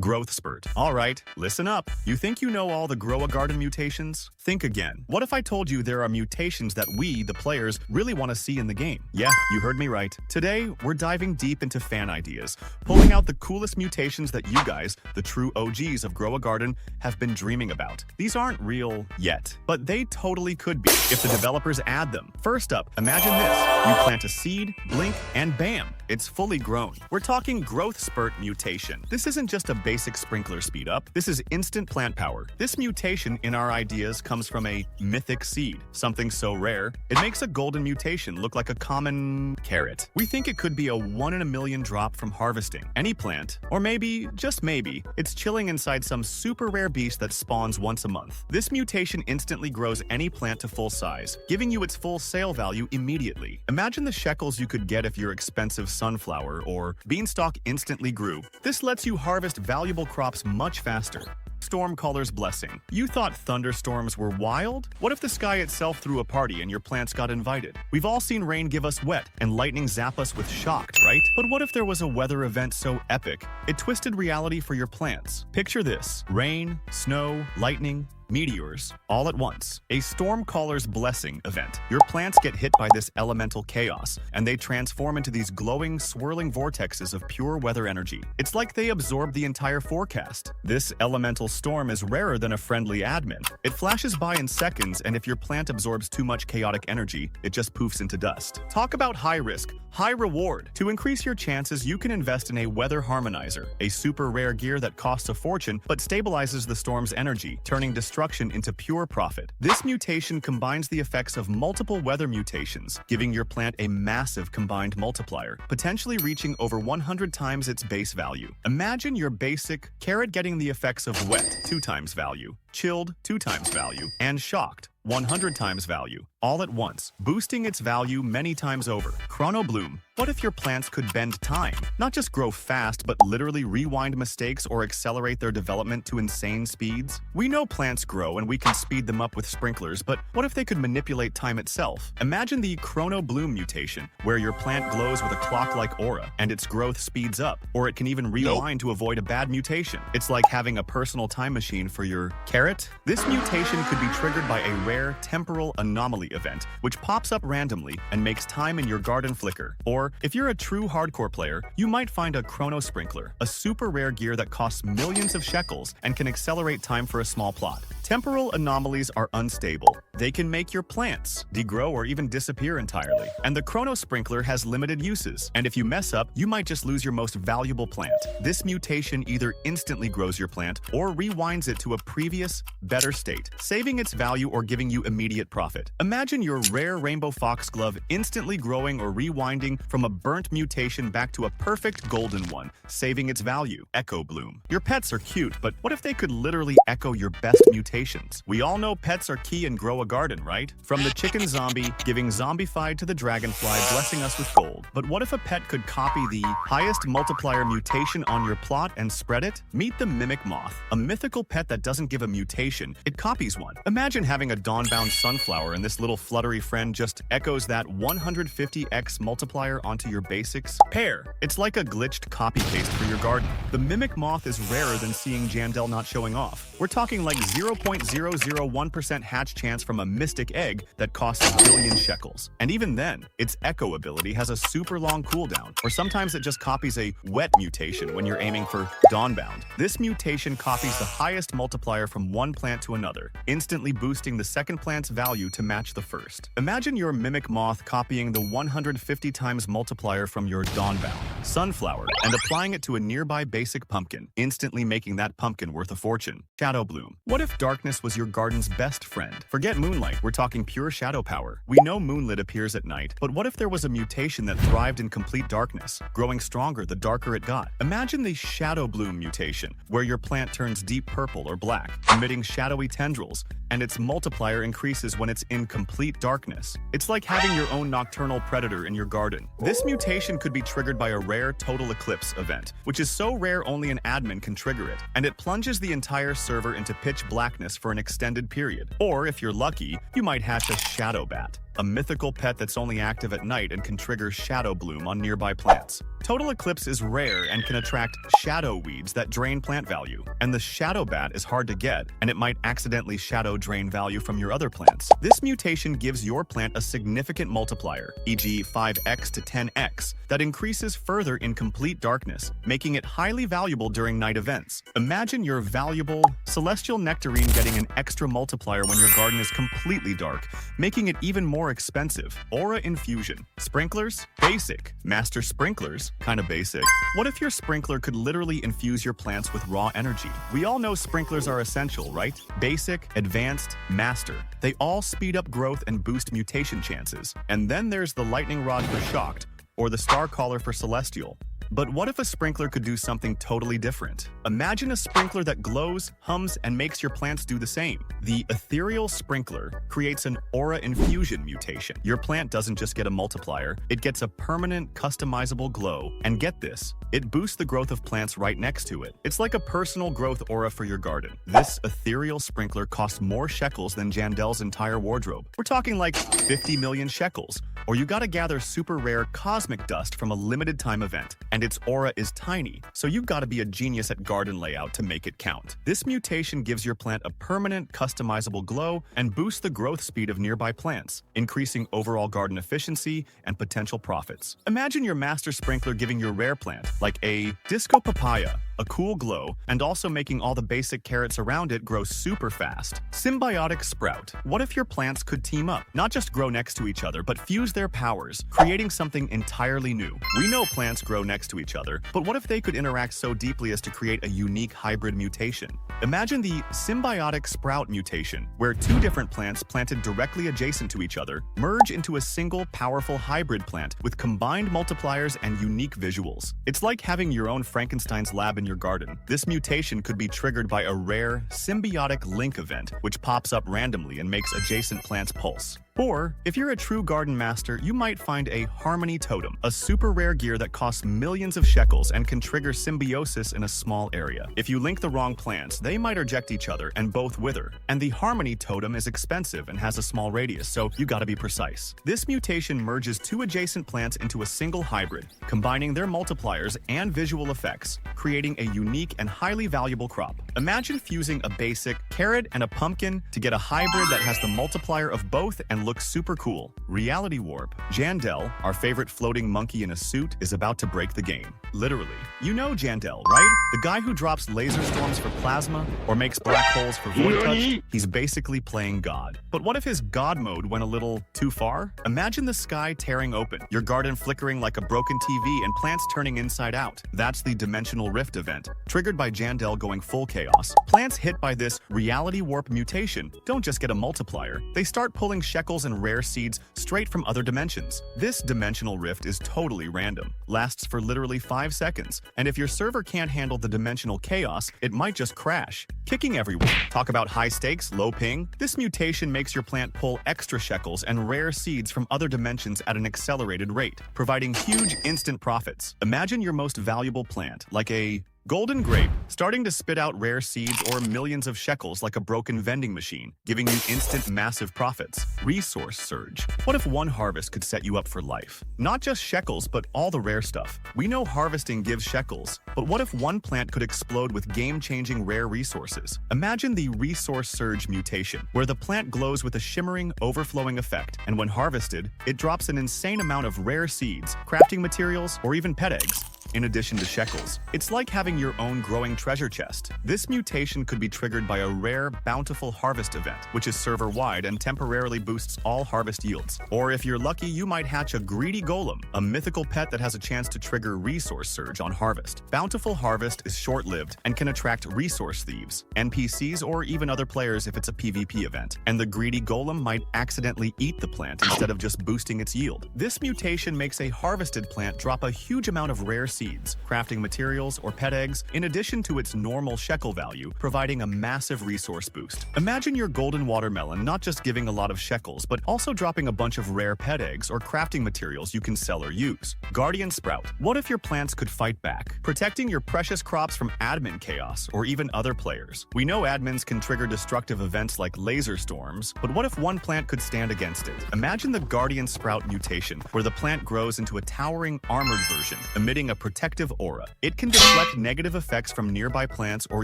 Growth spurt. All right, listen up. You think you know all the Grow a Garden mutations? Think again. What if I told you there are mutations that we, the players, really want to see in the game? Yeah, you heard me right. Today, we're diving deep into fan ideas, pulling out the coolest mutations that you guys, the true OGs of Grow a Garden, have been dreaming about. These aren't real yet, but they totally could be if the developers add them. First up, imagine this. You plant a seed, blink, and bam, it's fully grown. We're talking growth spurt mutation. This isn't just a basic sprinkler speed up. This is instant plant power. This mutation in our ideas comes from a mythic seed, something so rare, it makes a golden mutation look like a common carrot. We think it could be a 1 in a million drop from harvesting any plant, or maybe, just maybe, it's chilling inside some super rare beast that spawns once a month. This mutation instantly grows any plant to full size, giving you its full sale value immediately. Imagine the shekels you could get if your expensive sunflower or beanstalk instantly grew. This lets you harvest valuable crops much faster. Stormcaller's blessing. You thought thunderstorms were wild? What if the sky itself threw a party and your plants got invited? We've all seen rain give us wet and lightning zap us with shocked, right? But what if there was a weather event so epic, it twisted reality for your plants? Picture this: rain, snow, lightning, meteors, all at once. A Stormcaller's Blessing event. Your plants get hit by this elemental chaos, and they transform into these glowing, swirling vortexes of pure weather energy. It's like they absorb the entire forecast. This elemental storm is rarer than a friendly admin. It flashes by in seconds, and if your plant absorbs too much chaotic energy, it just poofs into dust. Talk about high risk, high reward. To increase your chances, you can invest in a weather harmonizer, a super rare gear that costs a fortune but stabilizes the storm's energy, turning destruction into pure profit. This mutation combines the effects of multiple weather mutations, giving your plant a massive combined multiplier, potentially reaching over 100 times its base value. Imagine your basic carrot getting the effects of wet, 2 times value, chilled, 2 times value, and shocked, 100 times value, all at once, boosting its value many times over. Chrono Bloom. What if your plants could bend time? Not just grow fast, but literally rewind mistakes or accelerate their development to insane speeds? We know plants grow and we can speed them up with sprinklers, but what if they could manipulate time itself? Imagine the Chrono Bloom mutation, where your plant glows with a clock-like aura, and its growth speeds up, or it can even rewind to avoid a bad mutation. It's like having a personal time machine for your carrot. This mutation could be triggered by a rare temporal anomaly event, which pops up randomly and makes time in your garden flicker. Or, if you're a true hardcore player, you might find a Chrono Sprinkler, a super rare gear that costs millions of shekels and can accelerate time for a small plot. Temporal anomalies are unstable. They can make your plants degrow or even disappear entirely. And the Chrono Sprinkler has limited uses, and if you mess up, you might just lose your most valuable plant. This mutation either instantly grows your plant or rewinds it to a previous, better state, saving its value or giving you immediate profit. Imagine your rare rainbow foxglove instantly growing or rewinding from a burnt mutation back to a perfect golden one, saving its value. Echo Bloom. Your pets are cute, but what if they could literally echo your best mutations? We all know pets are key in Grow a Garden, right? From the chicken zombie, giving zombified, to the dragonfly, blessing us with gold. But what if a pet could copy the highest multiplier mutation on your plot and spread it? Meet the mimic moth, a mythical pet that doesn't give a mutation, it copies one. Imagine having a dawn-bound sunflower and this little fluttery friend just echoes that 150x multiplier onto your basics. Pear. It's like a glitched copy-paste for your garden. The mimic moth is rarer than seeing Jandel not showing off. We're talking like 0.001% hatch chance from a mystic egg that costs a billion shekels. And even then, its echo ability has a super long cooldown, or sometimes it just copies a wet mutation when you're aiming for dawnbound. This mutation copies the highest multiplier from one plant to another, instantly boosting the second plant's value to match the first. Imagine your mimic moth copying the 150 times multiplier from your dawnbound sunflower and applying it to a nearby basic pumpkin, instantly making that pumpkin worth a fortune. Shadow Bloom. What if darkness was your garden's best friend? Forget moonlight, we're talking pure shadow power. We know moonlit appears at night, but what if there was a mutation that thrived in complete darkness, growing stronger the darker it got? Imagine the Shadow Bloom mutation, where your plant turns deep purple or black, emitting shadowy tendrils, and its multiplier increases when it's in complete darkness. It's like having your own nocturnal predator in your garden. This mutation could be triggered by a rare total eclipse event, which is so rare only an admin can trigger it, and it plunges the entire server into pitch blackness for an extended period. Or if you're lucky, you might hatch a shadow bat, a mythical pet that's only active at night and can trigger Shadow Bloom on nearby plants. Total Eclipse is rare and can attract shadow weeds that drain plant value. And the Shadow Bat is hard to get, and it might accidentally shadow drain value from your other plants. This mutation gives your plant a significant multiplier, e.g. 5x to 10x, that increases further in complete darkness, making it highly valuable during night events. Imagine your valuable Celestial Nectarine getting an extra multiplier when your garden is completely dark, making it even more expensive. Aura Infusion. Sprinklers? Basic. Master Sprinklers? Kinda basic. What if your sprinkler could literally infuse your plants with raw energy? We all know sprinklers are essential, right? Basic, advanced, master. They all speed up growth and boost mutation chances. And then there's the Lightning Rod for Shocked, or the Star Caller for Celestial. But what if a sprinkler could do something totally different? Imagine a sprinkler that glows, hums, and makes your plants do the same. The Ethereal Sprinkler creates an Aura Infusion mutation. Your plant doesn't just get a multiplier, it gets a permanent, customizable glow. And get this, it boosts the growth of plants right next to it. It's like a personal growth aura for your garden. This Ethereal Sprinkler costs more shekels than Jandel's entire wardrobe. We're talking like 50 million shekels. Or you gotta gather super rare cosmic dust from a limited time event. And its aura is tiny, so you've gotta be a genius at garden layout to make it count. This mutation gives your plant a permanent, customizable glow and boosts the growth speed of nearby plants, increasing overall garden efficiency and potential profits. Imagine your master sprinkler giving your rare plant, like a Disco Papaya, a cool glow, and also making all the basic carrots around it grow super fast. Symbiotic Sprout. What if your plants could team up? Not just grow next to each other, but fuse their powers, creating something entirely new. We know plants grow next to each other, but what if they could interact so deeply as to create a unique hybrid mutation? Imagine the Symbiotic Sprout mutation, where two different plants planted directly adjacent to each other merge into a single powerful hybrid plant with combined multipliers and unique visuals. It's like having your own Frankenstein's lab in your garden. This mutation could be triggered by a rare symbiotic link event, which pops up randomly and makes adjacent plants pulse. Or, if you're a true garden master, you might find a Harmony Totem, a super rare gear that costs millions of shekels and can trigger symbiosis in a small area. If you link the wrong plants, they might reject each other and both wither. And the Harmony Totem is expensive and has a small radius, so you gotta be precise. This mutation merges two adjacent plants into a single hybrid, combining their multipliers and visual effects, creating a unique and highly valuable crop. Imagine fusing a basic carrot and a pumpkin to get a hybrid that has the multiplier of both and looks super cool. Reality Warp. Jandel, our favorite floating monkey in a suit, is about to break the game. Literally. You know Jandel, right? The guy who drops laser storms for plasma or makes black holes for void touch. He's basically playing God. But what if his God mode went a little too far? Imagine the sky tearing open, your garden flickering like a broken TV, and plants turning inside out. That's the Dimensional Rift event, triggered by Jandel going full chaos. Plants hit by this Reality Warp mutation don't just get a multiplier, they start pulling shekels and rare seeds straight from other dimensions. This Dimensional Rift is totally random, lasts for literally 5 seconds, and if your server can't handle the dimensional chaos, it might just crash, kicking everyone. Talk about high stakes, low ping? This mutation makes your plant pull extra shekels and rare seeds from other dimensions at an accelerated rate, providing huge instant profits. Imagine your most valuable plant, like a Golden Grape, starting to spit out rare seeds or millions of shekels like a broken vending machine, giving you instant massive profits. Resource Surge. What if one harvest could set you up for life? Not just shekels, but all the rare stuff. We know harvesting gives shekels, but what if one plant could explode with game-changing rare resources? Imagine the Resource Surge mutation, where the plant glows with a shimmering, overflowing effect, and when harvested, it drops an insane amount of rare seeds, crafting materials, or even pet eggs, in addition to shekels. It's like having your own growing treasure chest. This mutation could be triggered by a rare, bountiful harvest event, which is server-wide and temporarily boosts all harvest yields. Or if you're lucky, you might hatch a Greedy Golem, a mythical pet that has a chance to trigger Resource Surge on harvest. Bountiful Harvest is short-lived and can attract resource thieves, NPCs, or even other players if it's a PvP event. And the Greedy Golem might accidentally eat the plant instead of just boosting its yield. This mutation makes a harvested plant drop a huge amount of rare seeds seeds, crafting materials, or pet eggs, in addition to its normal shekel value, providing a massive resource boost. Imagine your golden watermelon not just giving a lot of shekels, but also dropping a bunch of rare pet eggs or crafting materials you can sell or use. Guardian Sprout. What if your plants could fight back, protecting your precious crops from admin chaos or even other players? We know admins can trigger destructive events like laser storms, but what if one plant could stand against it? Imagine the Guardian Sprout mutation, where the plant grows into a towering, armored version, emitting a protective aura. It can deflect negative effects from nearby plants or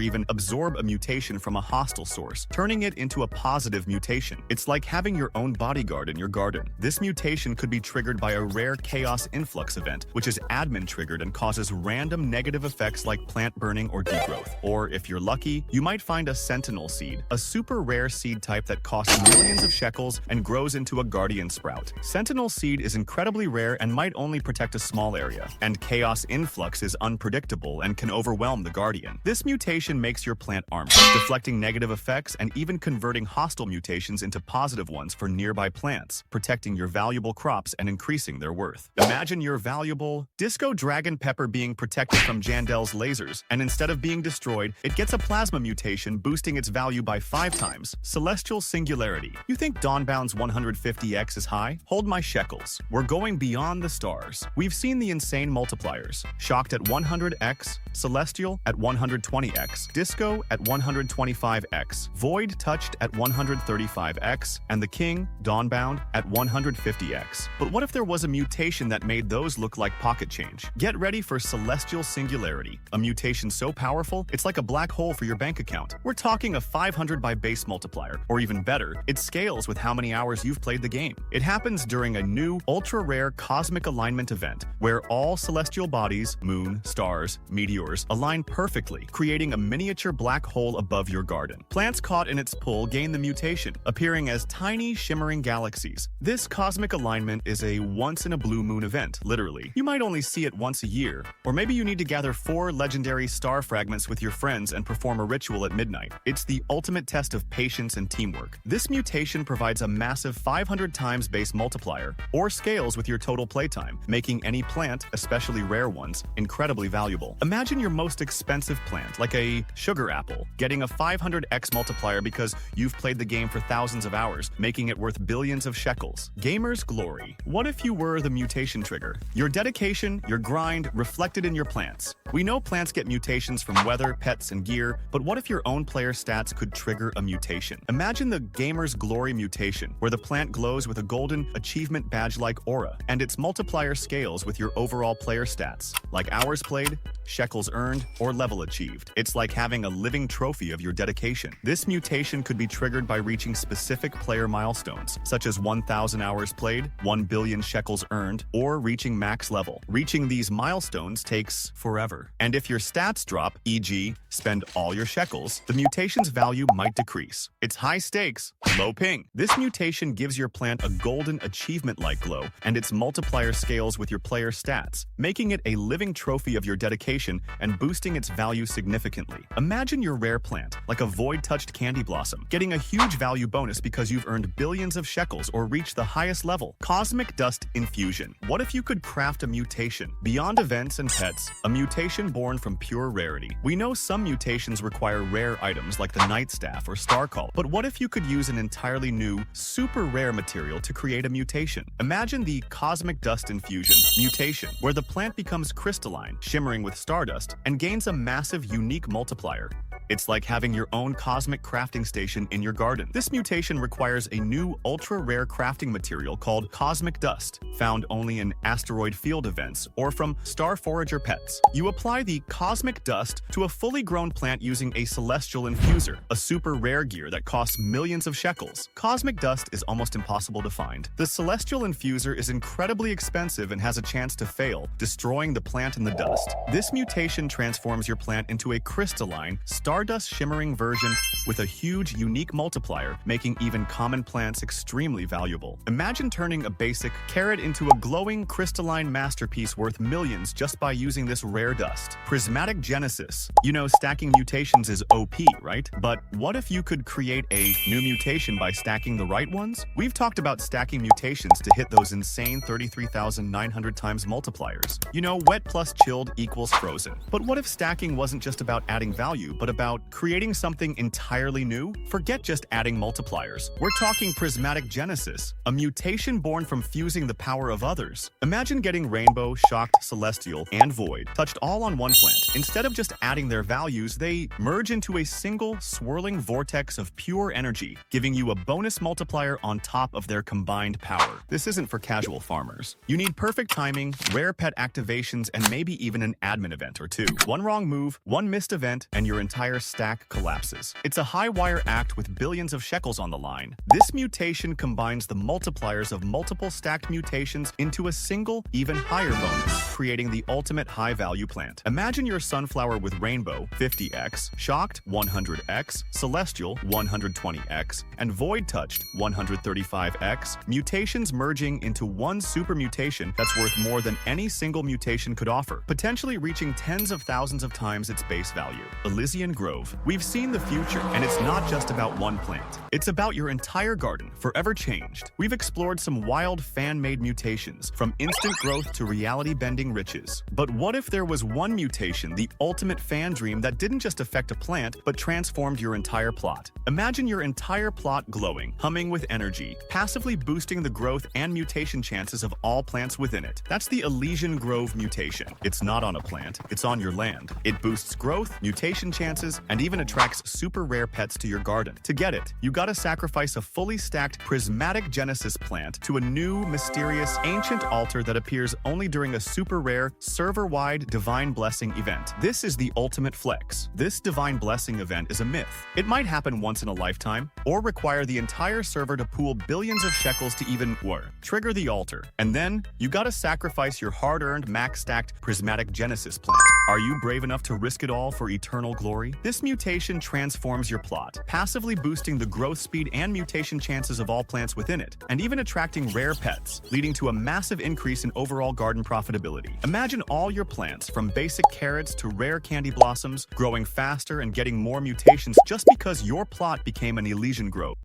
even absorb a mutation from a hostile source, turning it into a positive mutation. It's like having your own bodyguard in your garden. This mutation could be triggered by a rare chaos influx event, which is admin triggered and causes random negative effects like plant burning or degrowth. Or if you're lucky, you might find a Sentinel seed, a super rare seed type that costs millions of shekels and grows into a Guardian Sprout. Sentinel seed is incredibly rare and might only protect a small area, and chaos influx is unpredictable and can overwhelm the Guardian. This mutation makes your plant armored, deflecting negative effects and even converting hostile mutations into positive ones for nearby plants, protecting your valuable crops and increasing their worth. Imagine your valuable Disco Dragon Pepper being protected from Jandel's lasers, and instead of being destroyed, it gets a plasma mutation, boosting its value by 5 times. Celestial Singularity. You think Dawnbound's 150x is high? Hold my shekels. We're going beyond the stars. We've seen the insane multipliers. Shocked at 100x, Celestial at 120x, Disco at 125x, Void Touched at 135x, and the King, Dawnbound, at 150x. But what if there was a mutation that made those look like pocket change? Get ready for Celestial Singularity, a mutation so powerful, it's like a black hole for your bank account. We're talking a 500 by base multiplier, or even better, it scales with how many hours you've played the game. It happens during a new, ultra-rare cosmic alignment event, where all celestial bodies, moon, stars, meteors, align perfectly, creating a miniature black hole above your garden. Plants caught in its pull gain the mutation, appearing as tiny, shimmering galaxies. This cosmic alignment is a once-in-a-blue-moon event, literally. You might only see it once a year, or maybe you need to gather 4 legendary star fragments with your friends and perform a ritual at midnight. It's the ultimate test of patience and teamwork. This mutation provides a massive 500 times base multiplier, or scales with your total playtime, making any plant, especially rare ones, incredibly valuable. Imagine your most expensive plant, like a sugar apple, getting a 500x multiplier because you've played the game for thousands of hours, making it worth billions of shekels. Gamer's Glory. What if you were the mutation trigger? Your dedication, your grind, reflected in your plants. We know plants get mutations from weather, pets, and gear, but what if your own player stats could trigger a mutation? Imagine the Gamer's Glory mutation, where the plant glows with a golden achievement badge-like aura, and its multiplier scales with your overall player stats, like hours played, shekels earned, or level achieved. It's like having a living trophy of your dedication. This mutation could be triggered by reaching specific player milestones, such as 1,000 hours played, 1 billion shekels earned, or reaching max level. Reaching these milestones takes forever. And if your stats drop, e.g., spend all your shekels, the mutation's value might decrease. It's high stakes, low ping. This mutation gives your plant a golden achievement-like glow, and its multiplier scales with your player stats, making it a living trophy of your dedication and boosting its value significantly. Imagine your rare plant, like a void-touched candy blossom, getting a huge value bonus because you've earned billions of shekels or reached the highest level. Cosmic Dust Infusion. What if you could craft a mutation? Beyond events and pets, a mutation born from pure rarity. We know some mutations require rare items like the Night Staff or Star Call, but what if you could use an entirely new, super rare material to create a mutation? Imagine the Cosmic Dust Infusion mutation, where the plant becomes crystalline, shimmering with stardust, and gains a massive unique multiplier. It's like having your own cosmic crafting station in your garden. This mutation requires a new ultra-rare crafting material called Cosmic Dust, found only in asteroid field events or from Star Forager pets. You apply the Cosmic Dust to a fully grown plant using a Celestial Infuser, a super rare gear that costs millions of shekels. Cosmic Dust is almost impossible to find. The Celestial Infuser is incredibly expensive and has a chance to fail, destroying the plant in the dust. This mutation transforms your plant into a crystalline, star stardust shimmering version with a huge, unique multiplier, making even common plants extremely valuable. Imagine turning a basic carrot into a glowing, crystalline masterpiece worth millions just by using this rare dust. Prismatic Genesis. You know, stacking mutations is OP, right? But what if you could create a new mutation by stacking the right ones? We've talked about stacking mutations to hit those insane 33,900 times multipliers. You know, wet plus chilled equals frozen. But what if stacking wasn't just about adding value, but about creating something entirely new? Forget just adding multipliers. We're talking Prismatic Genesis, a mutation born from fusing the power of others. Imagine getting Rainbow, Shocked, Celestial, and Void touched all on one plant. Instead of just adding their values, they merge into a single swirling vortex of pure energy, giving you a bonus multiplier on top of their combined power. This isn't for casual farmers. You need perfect timing, rare pet activations, and maybe even an admin event or two. One wrong move, one missed event, and your entire stack collapses. It's a high-wire act with billions of shekels on the line. This mutation combines the multipliers of multiple stacked mutations into a single, even higher bonus, creating the ultimate high-value plant. Imagine your sunflower with Rainbow 50x, Shocked 100x, Celestial 120x, and Void Touched 135x, mutations merging into one super mutation that's worth more than any single mutation could offer, potentially reaching tens of thousands of times its base value. Elysian Grove. We've seen the future, and it's not just about one plant. It's about your entire garden, forever changed. We've explored some wild fan-made mutations, from instant growth to reality-bending riches. But what if there was one mutation, the ultimate fan dream, that didn't just affect a plant, but transformed your entire plot? Imagine your entire plot glowing, humming with energy, passively boosting the growth and mutation chances of all plants within it. That's the Elysian Grove mutation. It's not on a plant, it's on your land. It boosts growth, mutation chances, and even attracts super rare pets to your garden. To get it, you gotta sacrifice a fully stacked Prismatic Genesis plant to a new, mysterious, ancient altar that appears only during a super rare, server-wide Divine Blessing event. This is the ultimate flex. This Divine Blessing event is a myth. It might happen once in a lifetime, or require the entire server to pool billions of shekels to even trigger the altar. And then, you gotta sacrifice your hard-earned, max-stacked Prismatic Genesis plant. Are you brave enough to risk it all for eternal glory? This mutation transforms your plot, passively boosting the growth speed and mutation chances of all plants within it, and even attracting rare pets, leading to a massive increase in overall garden profitability. Imagine all your plants, from basic carrots to rare candy blossoms, growing faster and getting more mutations just because your plot became an Elysian Grove.